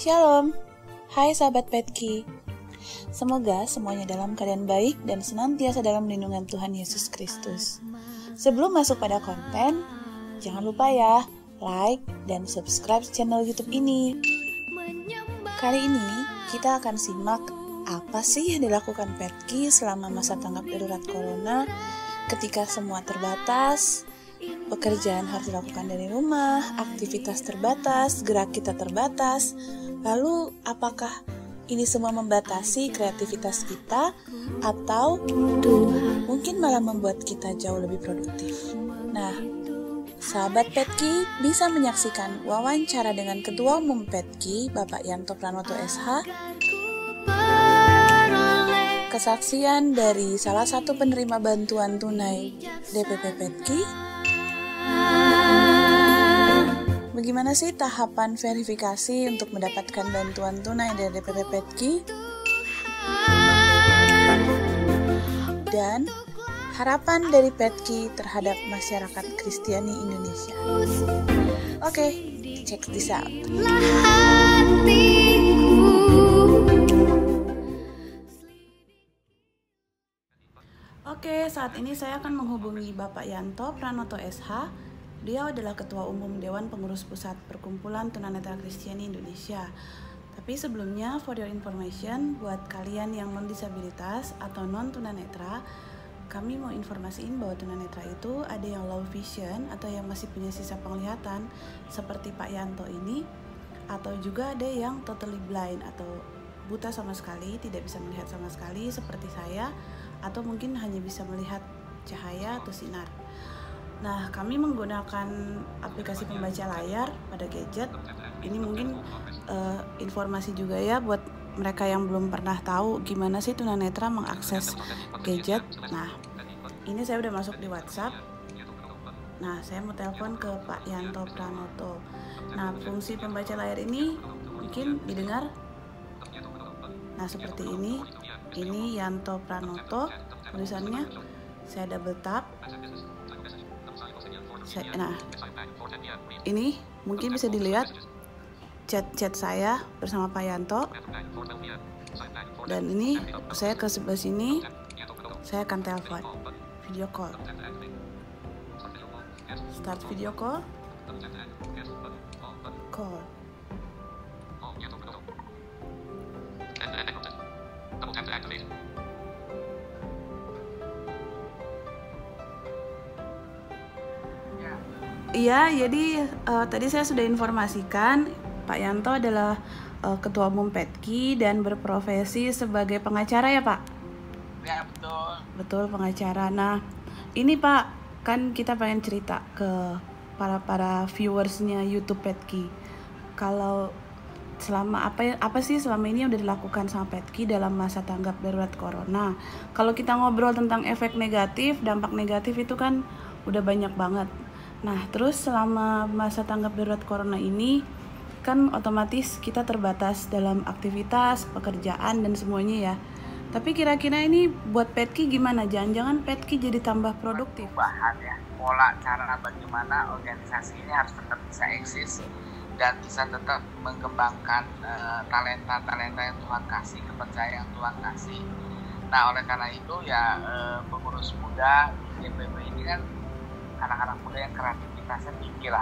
Shalom, hai sahabat Petki. Semoga semuanya dalam keadaan baik dan senantiasa dalam lindungan Tuhan Yesus Kristus. Sebelum masuk pada konten, jangan lupa ya, like dan subscribe channel YouTube ini. Kali ini kita akan simak apa sih yang dilakukan Petki selama masa tanggap darurat Corona ketika semua terbatas. Pekerjaan harus dilakukan dari rumah, aktivitas terbatas, gerak kita terbatas. Lalu, apakah ini semua membatasi kreativitas kita atau mungkin malah membuat kita jauh lebih produktif? Nah, sahabat Petki bisa menyaksikan wawancara dengan Ketua Umum Petki, Bapak Yanto Pranoto SH, kesaksian dari salah satu penerima bantuan tunai DPP Petki. Bagaimana sih tahapan verifikasi untuk mendapatkan bantuan tunai dari DPP Petki? Dan harapan dari Petki terhadap masyarakat Kristiani Indonesia. Oke, check this out. Oke, saat ini saya akan menghubungi Bapak Yanto Pranoto SH. Dia adalah Ketua Umum Dewan Pengurus Pusat Perkumpulan Tunanetra Kristiani Indonesia. Tapi sebelumnya, for your information, buat kalian yang non-disabilitas atau non-tunanetra, kami mau informasiin bahwa tunanetra itu ada yang low vision atau yang masih punya sisa penglihatan seperti Pak Yanto ini, atau juga ada yang totally blind atau buta sama sekali, tidak bisa melihat sama sekali seperti saya, atau mungkin hanya bisa melihat cahaya atau sinar. Nah, kami menggunakan aplikasi pembaca layar pada gadget. Ini mungkin informasi juga ya buat mereka yang belum pernah tahu gimana sih tunanetra mengakses gadget. Nah, ini saya udah masuk di WhatsApp. Nah, saya mau telepon ke Pak Yanto Pranoto. Nah, fungsi pembaca layar ini mungkin didengar. Nah, seperti ini. Ini Yanto Pranoto tulisannya. Saya double tap. Nah, ini mungkin bisa dilihat chat-chat saya bersama Pak Yanto. Dan ini saya ke sebelah sini, saya akan telepon video call. Start video call. Call. Iya, jadi tadi saya sudah informasikan Pak Yanto adalah Ketua Umum Petki dan berprofesi sebagai pengacara ya Pak? Ya, betul. Betul, pengacara. Nah, ini Pak, kan kita pengen cerita ke para viewersnya YouTube Petki. Kalau selama apa sih selama ini yang udah dilakukan sama Petki dalam masa tanggap darurat Corona? Kalau kita ngobrol tentang efek negatif, dampak negatif itu kan udah banyak banget. Nah, terus selama masa tanggap darurat Corona ini kan otomatis kita terbatas dalam aktivitas, pekerjaan dan semuanya ya. Tapi kira-kira ini buat Petki gimana? Jangan-jangan Petki jadi tambah produktif? Perubahan ya, pola cara bagaimana organisasi ini harus tetap bisa eksis dan bisa tetap mengembangkan talenta-talenta yang Tuhan kasih, kepercayaan yang Tuhan kasih. Nah, oleh karena itu ya pengurus muda di DPP ini kan anak-anak muda yang kreativitasnya tinggi lah,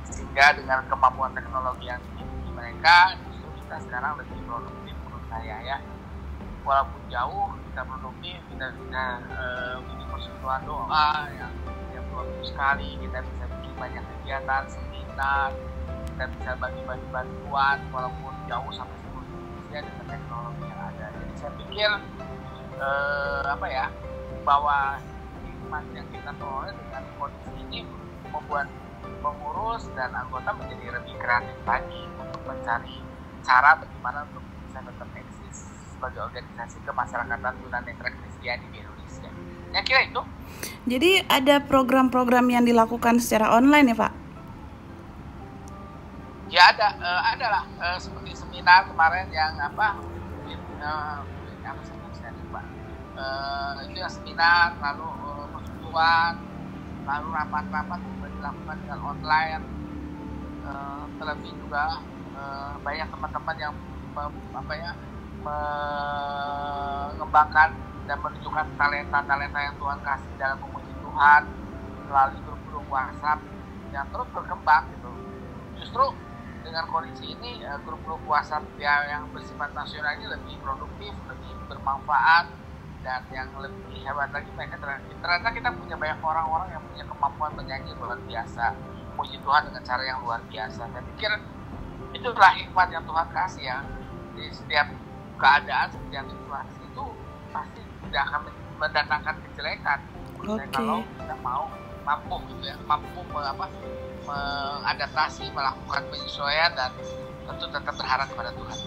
sehingga dengan kemampuan teknologi yang tinggi mereka justru kita sekarang lebih produktif menurut saya ya. Walaupun jauh kita produktif, kita bisa bikin persekutuan doa yang tiap 2 minggu sekali, kita bisa bikin banyak kegiatan, seminar, kita bisa bagi-bagi bantuan walaupun jauh sampai 10 minggu ya dengan teknologi yang ada. Jadi saya pikir bahwa hikmat yang kita peroleh dengan kondisi ini membuat pengurus dan anggota menjadi lebih kreatif lagi untuk mencari cara bagaimana untuk bisa tetap eksis sebagai organisasi kemasyarakatan tunanetra Kristiani di Indonesia. Ya kira itu. Jadi ada program-program yang dilakukan secara online ya Pak? Ya ada lah seperti seminar kemarin yang itu yang seminar, lalu persekutuan, lalu rapat-rapat juga dilakukan dengan online, terlebih juga banyak teman-teman yang mengembangkan dan menunjukkan talenta-talenta yang Tuhan kasih dalam memuji Tuhan melalui grup-grup WhatsApp yang terus berkembang gitu. Justru dengan kondisi ini grup-grup WhatsApp yang bersifat nasional ini lebih produktif, lebih bermanfaat, dan yang lebih hebat lagi mereka ternyata kita punya banyak orang-orang yang punya kemampuan menyanyi luar biasa, puji Tuhan dengan cara yang luar biasa. Saya pikir itulah hikmat yang Tuhan kasih ya. Di setiap keadaan, setiap situasi itu pasti tidak akan mendatangkan kejelekan. Kalau kita mampu gitu ya, mampu mengadaptasi, melakukan penyesuaian, dan tentu tetap berharap kepada Tuhan.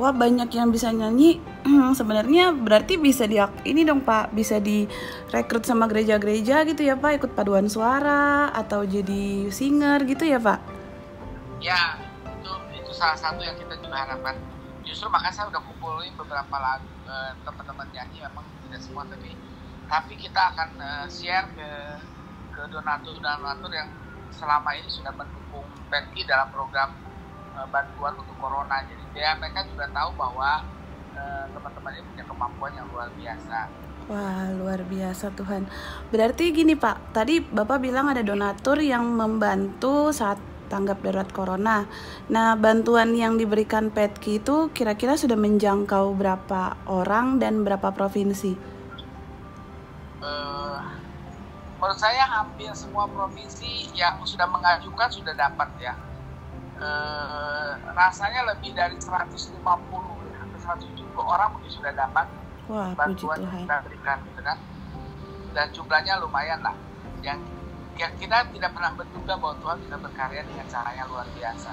Wah, banyak yang bisa nyanyi. Sebenarnya berarti bisa ini dong Pak, bisa direkrut sama gereja-gereja gitu ya Pak, ikut paduan suara atau jadi singer gitu ya Pak? Ya, itu salah satu yang kita juga harapkan. Justru makanya saya udah kumpulin beberapa lagu teman-teman nyanyi, memang tidak semua, tapi kita akan share ke donatur yang selama ini sudah mendukung PETKI dalam program bantuan untuk corona. Jadi mereka juga tahu bahwa teman-teman ini punya kemampuan yang luar biasa. Wah, luar biasa Tuhan. Berarti gini Pak, tadi Bapak bilang ada donatur yang membantu saat tanggap darurat corona. Nah, bantuan yang diberikan PETKI itu kira-kira sudah menjangkau berapa orang dan berapa provinsi? Menurut saya hampir semua provinsi yang sudah mengajukan sudah dapat ya. Rasanya lebih dari 150 hampir 170 orang mungkin sudah dapat. Wah, bantuan yang kita berikan gitu kan. Dan jumlahnya lumayan lah. Yang kita tidak pernah menduga bahwa Tuhan bisa berkarya dengan caranya luar biasa.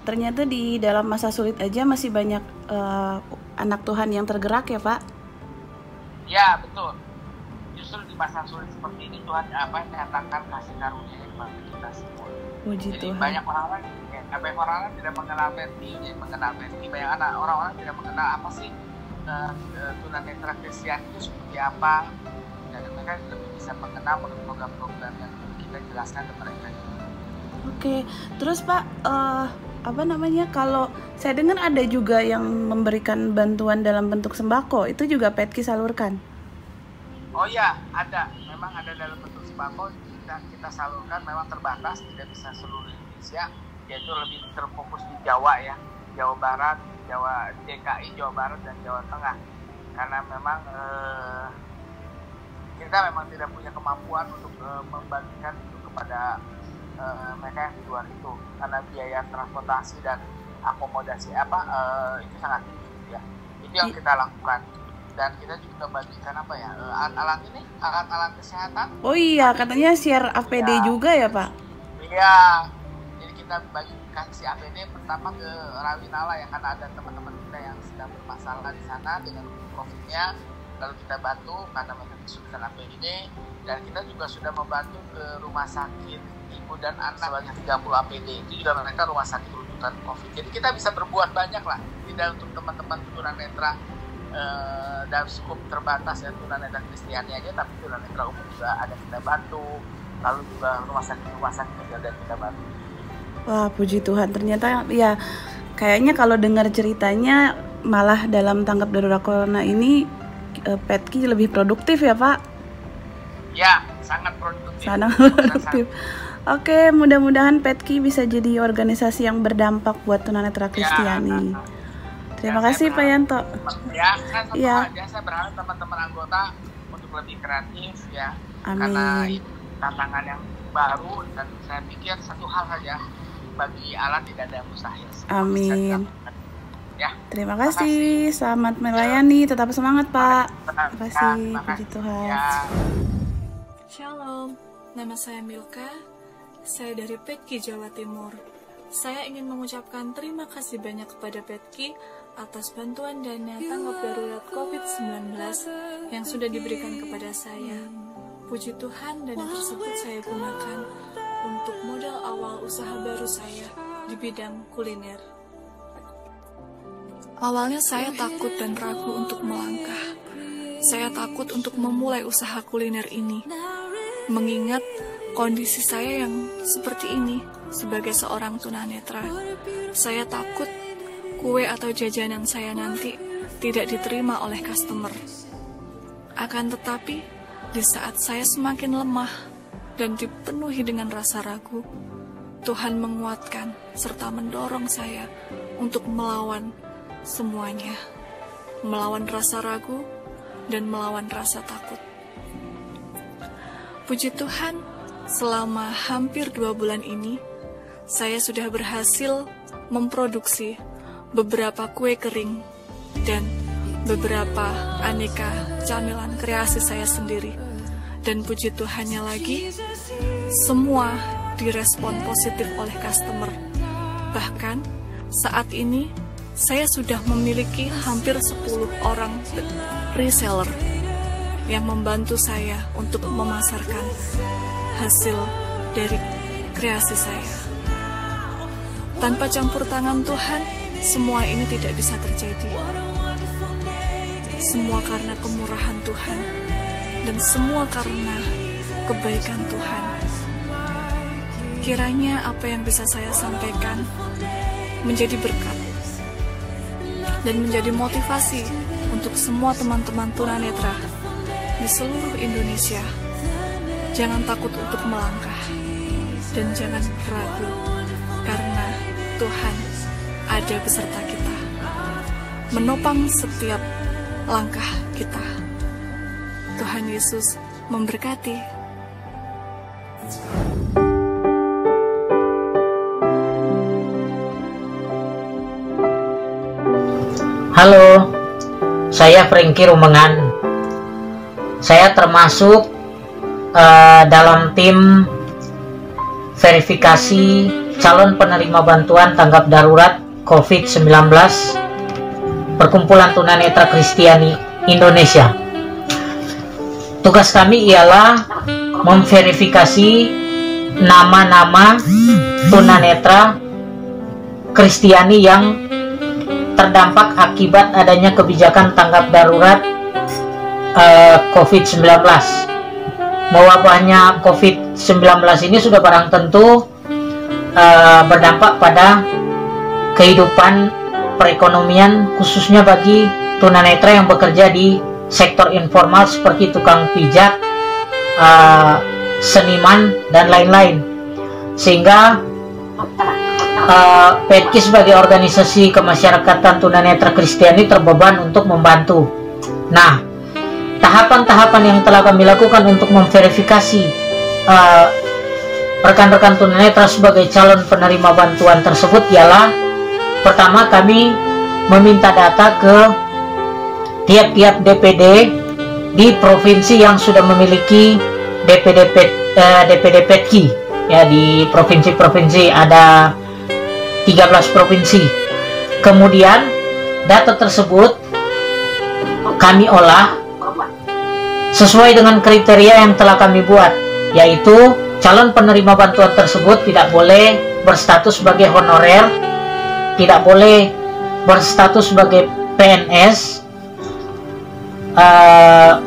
Ternyata di dalam masa sulit aja masih banyak anak Tuhan yang tergerak ya Pak? Ya, betul. Justru di masa sulit seperti ini Tuhan menyatakan kasih karunia kepada kita semua. Puji Jadi Tuhan. banyak orang tidak mengenal PETKI, banyak orang-orang tidak mengenal apa sih tunanetra Kristen itu seperti apa, dan mereka lebih bisa mengenal program-program yang kita jelaskan ke mereka. Oke, terus Pak, kalau saya dengar ada juga yang memberikan bantuan dalam bentuk sembako, itu juga PETKI salurkan? Oh ya, memang ada dalam bentuk sembako, kita salurkan, memang terbatas, tidak bisa seluruh Indonesia, yaitu lebih terfokus di Jawa ya, Jawa Barat, DKI, Jawa Barat, dan Jawa Tengah. Karena memang kita memang tidak punya kemampuan untuk membagikan itu kepada mereka yang di luar itu, karena biaya transportasi dan akomodasi itu sangat tinggi ya. Itu yang kita lakukan. Dan kita juga bagikan alat-alat kesehatan. Oh iya, katanya share APD ya, juga ya Pak? Iya, jadi kita bagikan si APD pertama ke Rawinala ya, karena ada teman-teman kita yang sedang bermasalah di sana dengan COVID-nya. Lalu kita bantu karena mereka kesulitan APD, dan kita juga sudah membantu ke rumah sakit ibu dan anak sebanyak 30 APD. Itu juga mereka rumah sakit rujukan COVID. Jadi kita bisa berbuat banyak lah, tidak untuk teman-teman tunanetra dalam skup terbatas ya, tunanetra Kristiani aja, tapi tunanetra umum juga ada kita bantu. Lalu juga rumah sakit juga ada kita bantu. Wah, puji Tuhan, ternyata ya kayaknya kalau dengar ceritanya malah dalam tanggap darurat corona ini PETKI lebih produktif ya Pak? Ya, sangat produktif. Sangat produktif. Oke, mudah-mudahan PETKI bisa jadi organisasi yang berdampak buat tunanetra Kristiani. Terima kasih Pak Yanto. Ya, saya berharap teman-teman anggota untuk lebih kreatif ya. Amin. Karena itu tantangan yang baru, dan saya pikir satu hal saja, bagi Allah tidak ada yang mustahil. Amin. Ya. Terima kasih. Selamat melayani. Tetap semangat Pak. Terima kasih. Puji Tuhan. Ya. Shalom. Nama saya Milka. Saya dari PETKI Jawa Timur. Saya ingin mengucapkan terima kasih banyak kepada PETKI atas bantuan dana tanggap darurat COVID-19 yang sudah diberikan kepada saya. Puji Tuhan, dana tersebut saya gunakan untuk modal awal usaha baru saya di bidang kuliner. Awalnya saya takut dan ragu untuk melangkah. Saya takut untuk memulai usaha kuliner ini, mengingat kondisi saya yang seperti ini sebagai seorang tunanetra. Saya takut kue atau jajanan saya nanti tidak diterima oleh customer. Akan tetapi, di saat saya semakin lemah dan dipenuhi dengan rasa ragu, Tuhan menguatkan serta mendorong saya untuk melawan semuanya, melawan rasa ragu dan melawan rasa takut. Puji Tuhan, selama hampir 2 bulan ini, saya sudah berhasil memproduksi beberapa kue kering dan beberapa aneka camilan kreasi saya sendiri. Dan puji Tuhannya lagi, semua direspon positif oleh customer. Bahkan saat ini saya sudah memiliki hampir 10 orang reseller yang membantu saya untuk memasarkan hasil dari kreasi saya. Tanpa campur tangan Tuhan, semua ini tidak bisa terjadi. Semua karena kemurahan Tuhan dan semua karena kebaikan Tuhan. Kiranya apa yang bisa saya sampaikan menjadi berkat dan menjadi motivasi untuk semua teman-teman tunanetra di seluruh Indonesia. Jangan takut untuk melangkah dan jangan ragu, karena Tuhan ada beserta kita, menopang setiap langkah kita. Tuhan Yesus memberkati. Halo, saya Franky Rumengan. Saya termasuk dalam tim verifikasi calon penerima bantuan tanggap darurat COVID-19 Perkumpulan Tunanetra Kristiani Indonesia. Tugas kami ialah memverifikasi nama-nama tunanetra Kristiani yang terdampak akibat adanya kebijakan tanggap darurat COVID-19. Mewabahnya COVID-19 ini sudah barang tentu berdampak pada kehidupan perekonomian, khususnya bagi tunanetra yang bekerja di sektor informal seperti tukang pijat, seniman, dan lain-lain. Sehingga PETKI sebagai organisasi kemasyarakatan tunanetra Kristiani terbeban untuk membantu. Nah, tahapan-tahapan yang telah kami lakukan untuk memverifikasi rekan-rekan tunanetra sebagai calon penerima bantuan tersebut ialah: pertama, kami meminta data ke tiap-tiap DPD di provinsi yang sudah memiliki DPD PETKI. Ya, di provinsi-provinsi ada 13 provinsi. Kemudian data tersebut kami olah sesuai dengan kriteria yang telah kami buat, yaitu calon penerima bantuan tersebut tidak boleh berstatus sebagai honorer, tidak boleh berstatus sebagai PNS,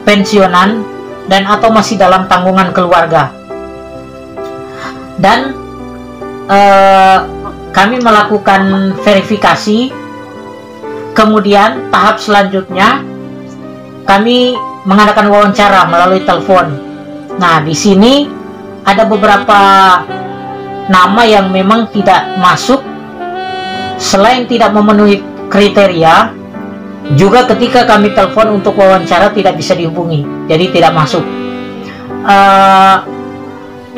pensiunan, dan atau masih dalam tanggungan keluarga. Dan kami melakukan verifikasi. Kemudian tahap selanjutnya kami mengadakan wawancara melalui telepon. Nah, di sini ada beberapa nama yang memang tidak masuk. Selain tidak memenuhi kriteria, juga ketika kami telepon untuk wawancara tidak bisa dihubungi, jadi tidak masuk.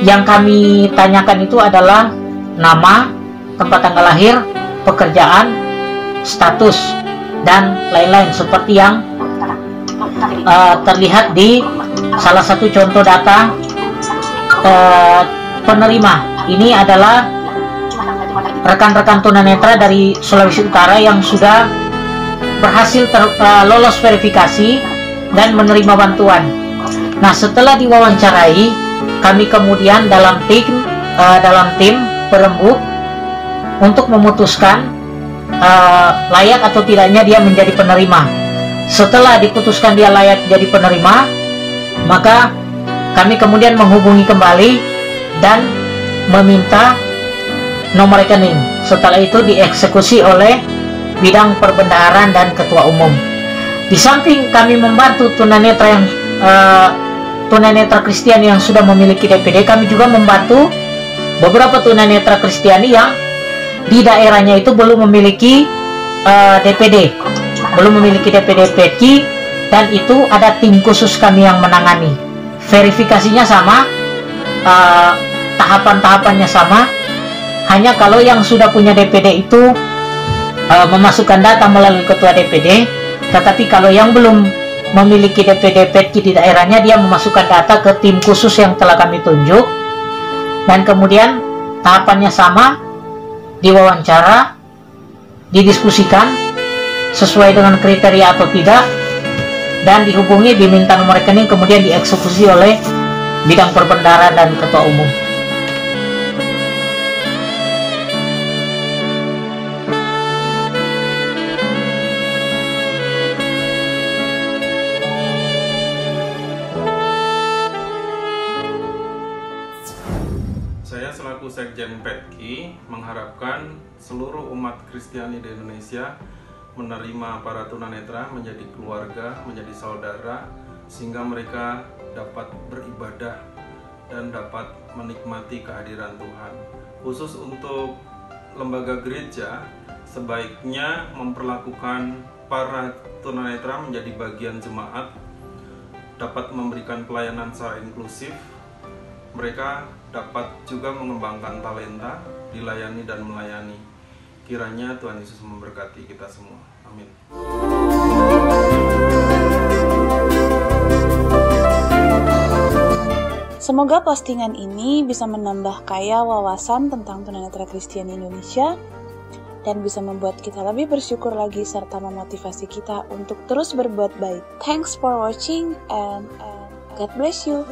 Yang kami tanyakan itu adalah nama, tempat tanggal lahir, pekerjaan, status, dan lain-lain seperti yang terlihat di salah satu contoh data penerima. Ini adalah rekan-rekan tunanetra dari Sulawesi Utara yang sudah berhasil lolos verifikasi dan menerima bantuan. Nah, setelah diwawancarai, kami kemudian dalam tim berembuk untuk memutuskan layak atau tidaknya dia menjadi penerima. Setelah diputuskan dia layak jadi penerima, maka kami kemudian menghubungi kembali dan meminta nomor rekening. Setelah itu dieksekusi oleh bidang perbendaharaan dan ketua umum. Di samping kami membantu tunanetra Kristiani yang sudah memiliki DPD, kami juga membantu beberapa tunanetra Kristiani yang di daerahnya itu belum memiliki DPD, belum memiliki DPD PETKI, dan itu ada tim khusus kami yang menangani. Verifikasinya sama, tahapan-tahapannya sama. Hanya kalau yang sudah punya DPD itu memasukkan data melalui ketua DPD, tetapi kalau yang belum memiliki DPD PETKI di daerahnya, dia memasukkan data ke tim khusus yang telah kami tunjuk, dan kemudian tahapannya sama, diwawancara, didiskusikan sesuai dengan kriteria atau tidak, dan dihubungi, diminta nomor rekening, kemudian dieksekusi oleh bidang perbendaharaan dan ketua umum. Saya selaku Sekjen PETKI mengharapkan seluruh umat Kristiani di Indonesia menerima para tunanetra menjadi keluarga, menjadi saudara, sehingga mereka dapat beribadah dan dapat menikmati kehadiran Tuhan. Khusus untuk lembaga gereja, sebaiknya memperlakukan para tunanetra menjadi bagian jemaat, dapat memberikan pelayanan secara inklusif. Mereka dapat juga mengembangkan talenta, dilayani dan melayani. Kiranya Tuhan Yesus memberkati kita semua. Amin. Semoga postingan ini bisa menambah kaya wawasan tentang tunanetra Kristiani Indonesia dan bisa membuat kita lebih bersyukur lagi serta memotivasi kita untuk terus berbuat baik. Thanks for watching and God bless you.